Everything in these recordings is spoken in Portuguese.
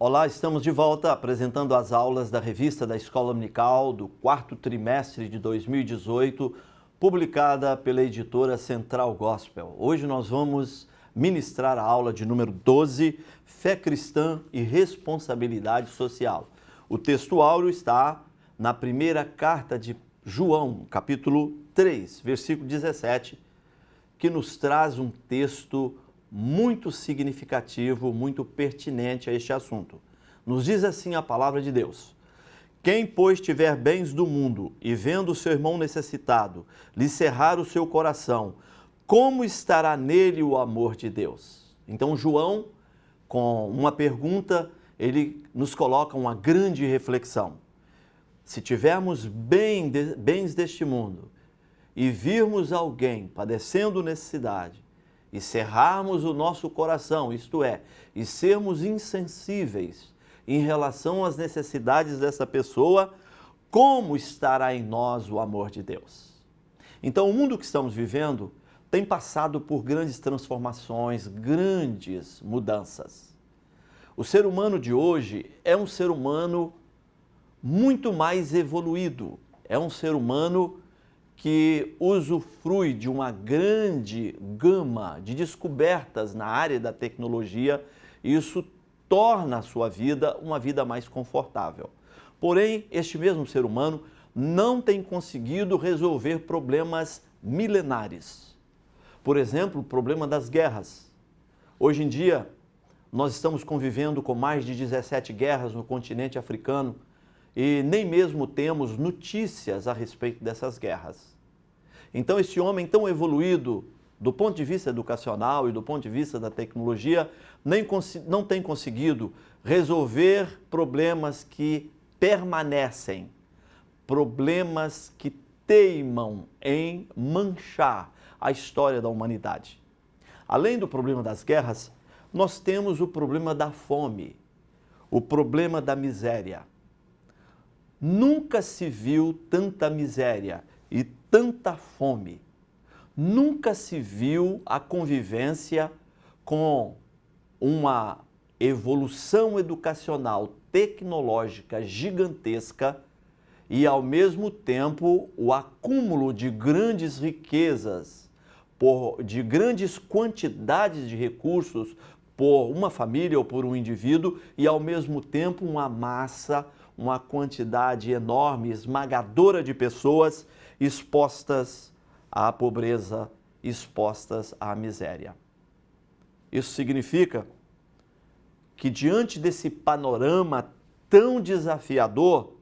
Olá, estamos de volta apresentando as aulas da revista da Escola Dominical do quarto trimestre de 2018, publicada pela editora Central Gospel. Hoje nós vamos ministrar a aula de número 12, Fé Cristã e Responsabilidade Social. O texto áureo está na primeira carta de João, capítulo 3, versículo 17, que nos traz um texto muito significativo, muito pertinente a este assunto. Nos diz assim a palavra de Deus: quem, pois, tiver bens do mundo e vendo o seu irmão necessitado, lhe cerrar o seu coração, como estará nele o amor de Deus? Então João, com uma pergunta, ele nos coloca uma grande reflexão. Se tivermos bens deste mundo e virmos alguém padecendo necessidade, e cerrarmos o nosso coração, isto é, e sermos insensíveis em relação às necessidades dessa pessoa, como estará em nós o amor de Deus? Então, o mundo que estamos vivendo tem passado por grandes transformações, grandes mudanças. O ser humano de hoje é um ser humano muito mais evoluído, é um ser humano que usufrui de uma grande gama de descobertas na área da tecnologia, e isso torna a sua vida uma vida mais confortável. Porém, este mesmo ser humano não tem conseguido resolver problemas milenares. Por exemplo, o problema das guerras. Hoje em dia, nós estamos convivendo com mais de 17 guerras no continente africano e nem mesmo temos notícias a respeito dessas guerras. Então, esse homem tão evoluído do ponto de vista educacional e do ponto de vista da tecnologia não tem conseguido resolver problemas que permanecem, problemas que teimam em manchar a história da humanidade. Além do problema das guerras, nós temos o problema da fome, o problema da miséria. Nunca se viu tanta miséria e tanta fome. Nunca se viu a convivência com uma evolução educacional, tecnológica gigantesca e, ao mesmo tempo, o acúmulo de grandes riquezas, de grandes quantidades de recursos por uma família ou por um indivíduo e, ao mesmo tempo, uma massa, uma quantidade enorme, esmagadora de pessoas expostas à pobreza, expostas à miséria. Isso significa que, diante desse panorama tão desafiador,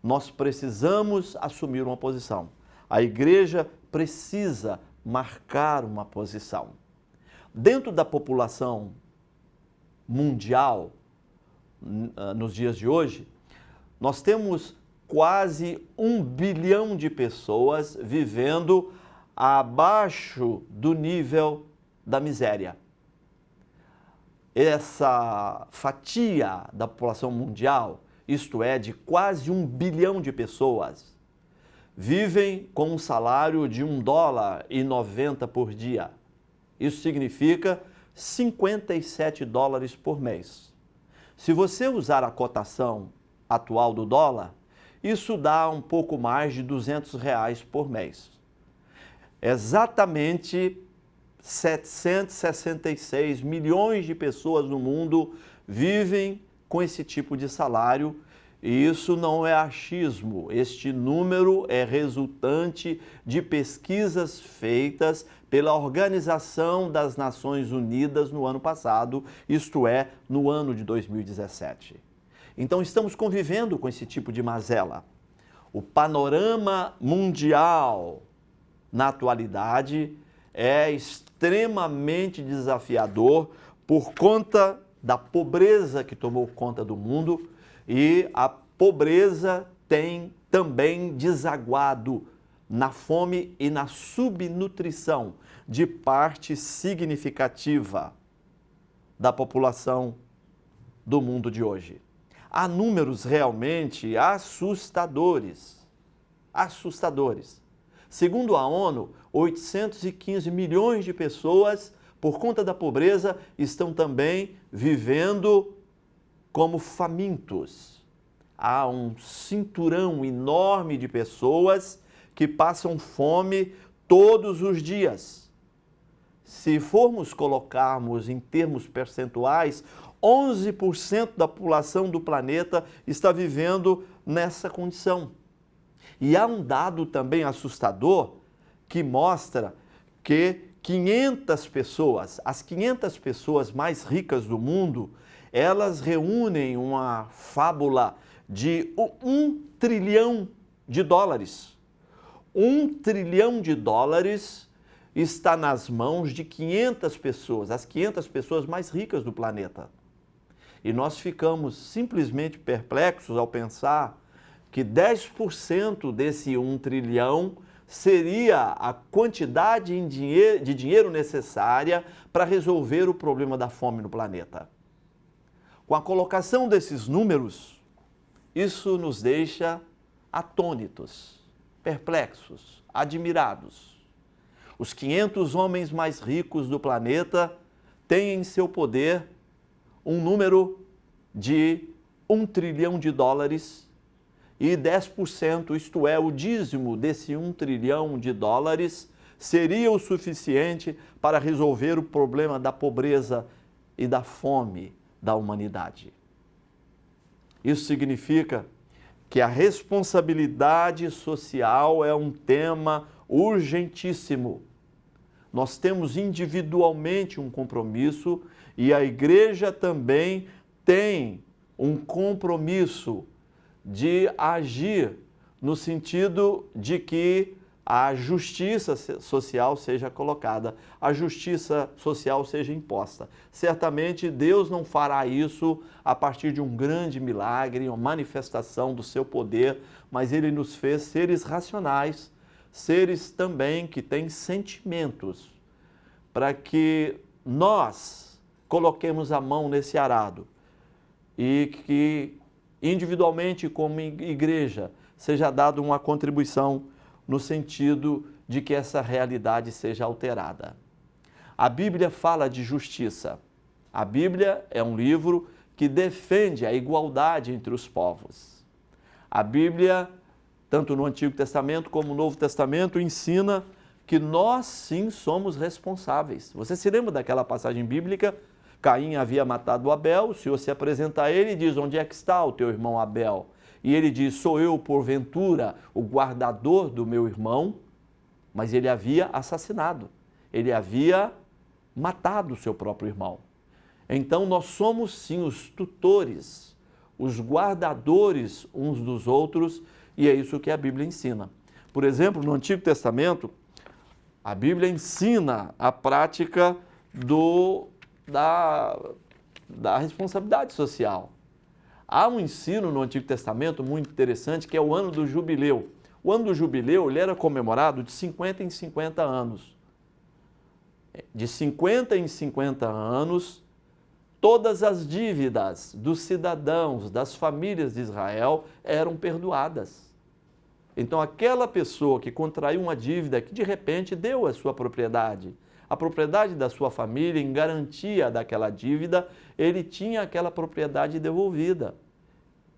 nós precisamos assumir uma posição. A igreja precisa marcar uma posição. Dentro da população mundial, nos dias de hoje, nós temos quase 1 bilhão de pessoas vivendo abaixo do nível da miséria. Essa fatia da população mundial, isto é, de quase 1 bilhão de pessoas, vivem com um salário de $1,90 por dia. Isso significa $57 por mês. Se você usar a cotação atual do dólar, isso dá um pouco mais de R$200 por mês. Exatamente 766 milhões de pessoas no mundo vivem com esse tipo de salário, e isso não é achismo. Este número é resultante de pesquisas feitas pela Organização das Nações Unidas no ano passado, isto é, no ano de 2017. Então, estamos convivendo com esse tipo de mazela. O panorama mundial, na atualidade, é extremamente desafiador por conta da pobreza que tomou conta do mundo, e a pobreza tem também desaguado na fome e na subnutrição de parte significativa da população do mundo de hoje. Há números realmente assustadores. Segundo a ONU, 815 milhões de pessoas, por conta da pobreza, estão também vivendo como famintos. Há um cinturão enorme de pessoas que passam fome todos os dias. Se formos colocarmos em termos percentuais, 11% da população do planeta está vivendo nessa condição. E há um dado também assustador que mostra que 500 pessoas, as 500 pessoas mais ricas do mundo, elas reúnem uma fábula de 1 trilhão de dólares. 1 trilhão de dólares está nas mãos de 500 pessoas, as 500 pessoas mais ricas do planeta. E nós ficamos simplesmente perplexos ao pensar que 10% desse 1 trilhão seria a quantidade de dinheiro necessária para resolver o problema da fome no planeta. Com a colocação desses números, isso nos deixa atônitos, perplexos, admirados. Os 500 homens mais ricos do planeta têm em seu poder um número de 1 trilhão de dólares e 10%, isto é, o dízimo desse 1 trilhão de dólares, seria o suficiente para resolver o problema da pobreza e da fome da humanidade. Isso significa que a responsabilidade social é um tema urgentíssimo. Nós temos individualmente um compromisso e a igreja também tem um compromisso de agir no sentido de que a justiça social seja colocada, a justiça social seja imposta. Certamente Deus não fará isso a partir de um grande milagre, uma manifestação do seu poder, mas Ele nos fez seres racionais, seres também que têm sentimentos, para que nós coloquemos a mão nesse arado e que individualmente como igreja seja dada uma contribuição no sentido de que essa realidade seja alterada. A Bíblia fala de justiça. A Bíblia é um livro que defende a igualdade entre os povos. A Bíblia, tanto no Antigo Testamento como no Novo Testamento, ensina que nós sim somos responsáveis. Você se lembra daquela passagem bíblica? Caim havia matado Abel, o Senhor se apresenta a ele e diz: onde é que está o teu irmão Abel? E ele diz: sou eu, porventura, o guardador do meu irmão? Mas ele havia assassinado, ele havia matado o seu próprio irmão. Então nós somos sim os tutores, os guardadores uns dos outros, e é isso que a Bíblia ensina. Por exemplo, no Antigo Testamento, a Bíblia ensina a prática da responsabilidade social. Há um ensino no Antigo Testamento muito interessante, que é o ano do jubileu. O ano do jubileu ele era comemorado de 50 em 50 anos. De 50 em 50 anos, todas as dívidas dos cidadãos, das famílias de Israel eram perdoadas. Então, aquela pessoa que contraiu uma dívida, que de repente deu a sua propriedade, a propriedade da sua família, em garantia daquela dívida, ele tinha aquela propriedade devolvida.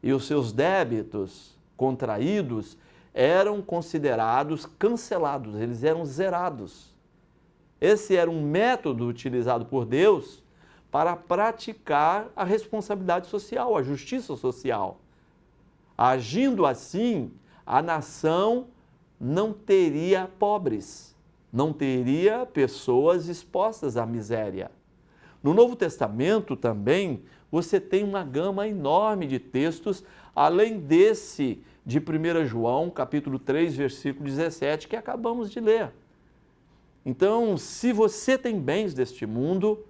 E os seus débitos contraídos eram considerados cancelados, eles eram zerados. Esse era um método utilizado por Deus para praticar a responsabilidade social, a justiça social. Agindo assim, a nação não teria pobres, não teria pessoas expostas à miséria. No Novo Testamento também você tem uma gama enorme de textos, além desse de 1 João, capítulo 3, versículo 17, que acabamos de ler. Então, se você tem bens deste mundo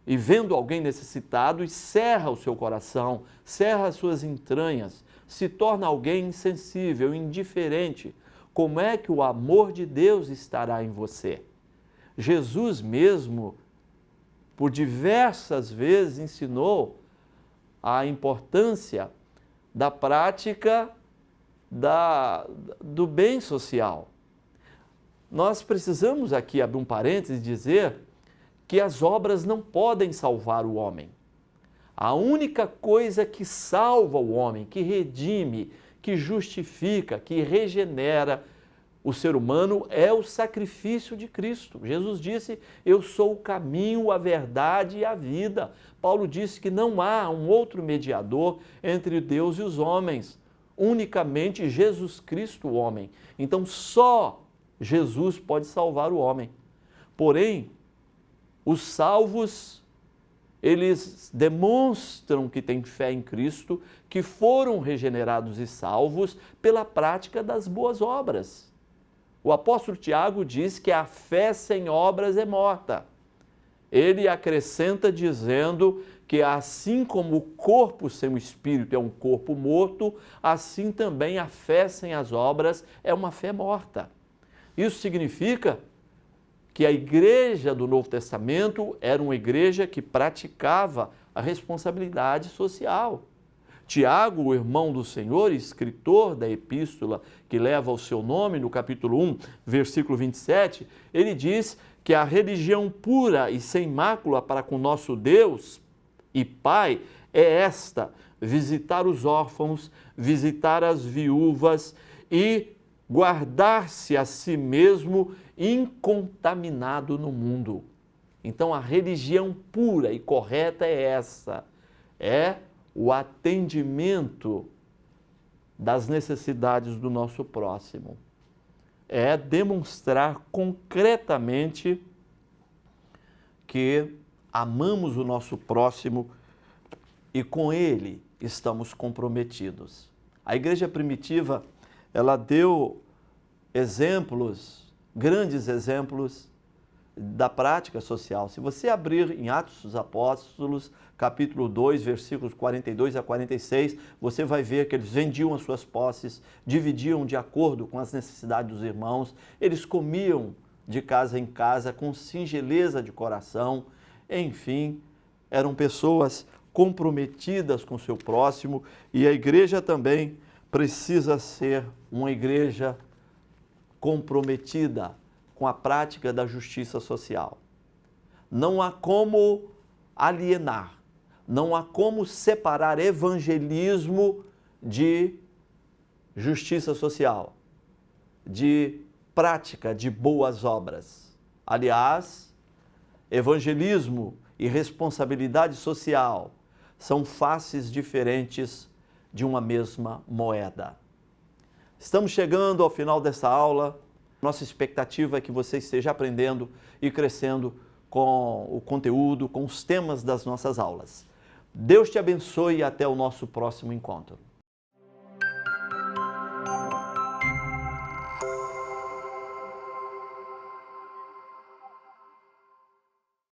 e vendo alguém necessitado e cerra o seu coração, cerra as suas entranhas, se torna alguém insensível, indiferente, como é que o amor de Deus estará em você? Jesus mesmo, por diversas vezes, ensinou a importância da prática do bem social. Nós precisamos aqui abrir um parênteses e dizer que as obras não podem salvar o homem. A única coisa que salva o homem, que redime, que justifica, que regenera o ser humano é o sacrifício de Cristo. Jesus disse, eu sou o caminho, a verdade e a vida. Paulo disse que não há um outro mediador entre Deus e os homens, unicamente Jesus Cristo, o homem. Então só Jesus pode salvar o homem. Porém, os salvos, eles demonstram que têm fé em Cristo, que foram regenerados e salvos pela prática das boas obras. O apóstolo Tiago diz que a fé sem obras é morta. Ele acrescenta dizendo que assim como o corpo sem o espírito é um corpo morto, assim também a fé sem as obras é uma fé morta. Isso significa que a igreja do Novo Testamento era uma igreja que praticava a responsabilidade social. Tiago, o irmão do Senhor, escritor da epístola que leva o seu nome, no capítulo 1, versículo 27, ele diz que a religião pura e sem mácula para com nosso Deus e Pai é esta: visitar os órfãos, visitar as viúvas e guardar-se a si mesmo incontaminado no mundo. Então a religião pura e correta é essa, é o atendimento das necessidades do nosso próximo. É demonstrar concretamente que amamos o nosso próximo e com ele estamos comprometidos. A igreja primitiva, ela deu exemplos, grandes exemplos da prática social. Se você abrir em Atos dos Apóstolos, capítulo 2, versículos 42 a 46, você vai ver que eles vendiam as suas posses, dividiam de acordo com as necessidades dos irmãos, eles comiam de casa em casa com singeleza de coração, enfim, eram pessoas comprometidas com o seu próximo, e a igreja também precisa ser uma igreja comprometida com a prática da justiça social. Não há como alienar, não há como separar evangelismo de justiça social, de prática de boas obras. Aliás, evangelismo e responsabilidade social são faces diferentes de uma mesma moeda. Estamos chegando ao final dessa aula. Nossa expectativa é que você esteja aprendendo e crescendo com o conteúdo, com os temas das nossas aulas. Deus te abençoe e até o nosso próximo encontro.